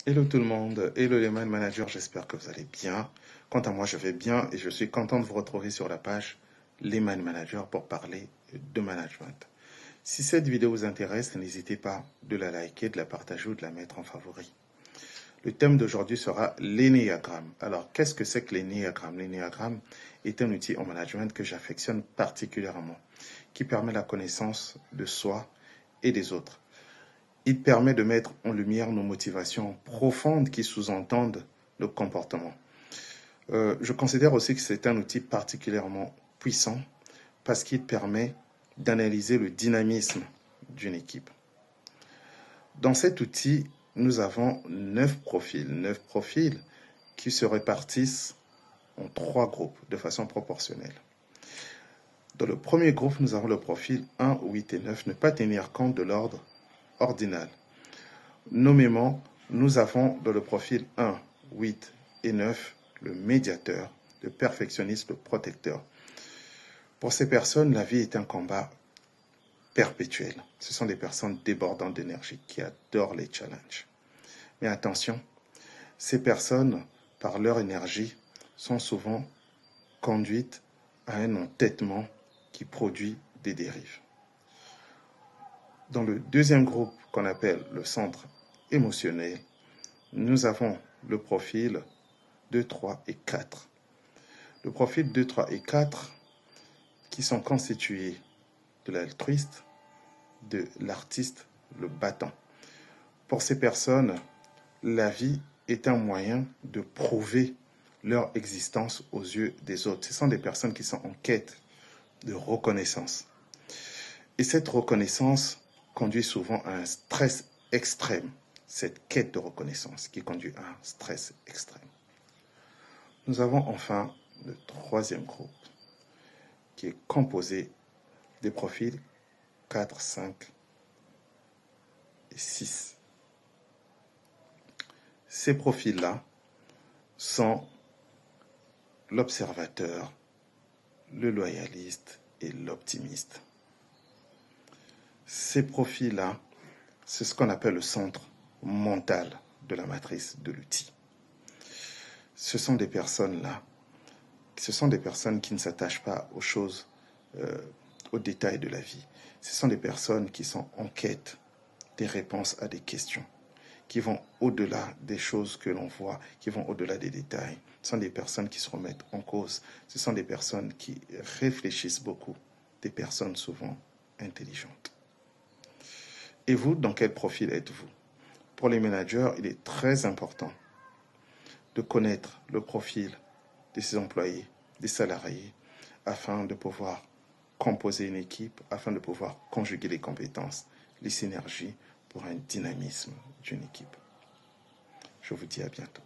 Hello tout le monde, hello les man managers, j'espère que vous allez bien. Quant à moi, je vais bien et je suis content de vous retrouver sur la page Les Man Managers pour parler de management. Si cette vidéo vous intéresse, n'hésitez pas de la liker, de la partager ou de la mettre en favori. Le thème d'aujourd'hui sera l'énéagramme. Alors, qu'est-ce que c'est que l'énéagramme? L'énéagramme est un outil en management que j'affectionne particulièrement, qui permet la connaissance de soi et des autres. Il permet de mettre en lumière nos motivations profondes qui sous-entendent le comportement. Je considère aussi que c'est un outil particulièrement puissant parce qu'il permet d'analyser le dynamisme d'une équipe. Dans cet outil, nous avons 9 profils qui se répartissent en 3 groupes de façon proportionnelle. Dans le premier groupe, nous avons le profil 1, 8 et 9, ne pas tenir compte de l'ordre ordinal. Nommément, nous avons dans le profil 1, 8 et 9 le médiateur, le perfectionniste, le protecteur. Pour ces personnes, la vie est un combat perpétuel. Ce sont des personnes débordantes d'énergie qui adorent les challenges. Mais attention, ces personnes, par leur énergie, sont souvent conduites à un entêtement qui produit des dérives. Dans le deuxième groupe qu'on appelle le centre émotionnel, nous avons le profil 2, 3 et 4. Le profil 2, 3 et 4 qui sont constitués de l'altruiste, de l'artiste, le battant. Pour ces personnes, la vie est un moyen de prouver leur existence aux yeux des autres. Ce sont des personnes qui sont en quête de reconnaissance. Et cette reconnaissance conduit souvent à un stress extrême. Cette quête de reconnaissance qui conduit à un stress extrême. Nous avons enfin le troisième groupe qui est composé des profils 4, 5 et 6. Ces profils-là sont l'observateur, le loyaliste et l'optimiste. Ces profils-là, c'est ce qu'on appelle le centre mental de la matrice de l'outil. Ce sont des personnes-là, ce sont des personnes qui ne s'attachent pas aux choses, aux détails de la vie. Ce sont des personnes qui sont en quête des réponses à des questions, qui vont au-delà des choses que l'on voit, qui vont au-delà des détails. Ce sont des personnes qui se remettent en cause. Ce sont des personnes qui réfléchissent beaucoup, des personnes souvent intelligentes. Et vous, dans quel profil êtes-vous? Pour les managers, il est très important de connaître le profil de ses employés, des salariés, afin de pouvoir composer une équipe, afin de pouvoir conjuguer les compétences, les synergies pour un dynamisme d'une équipe. Je vous dis à bientôt.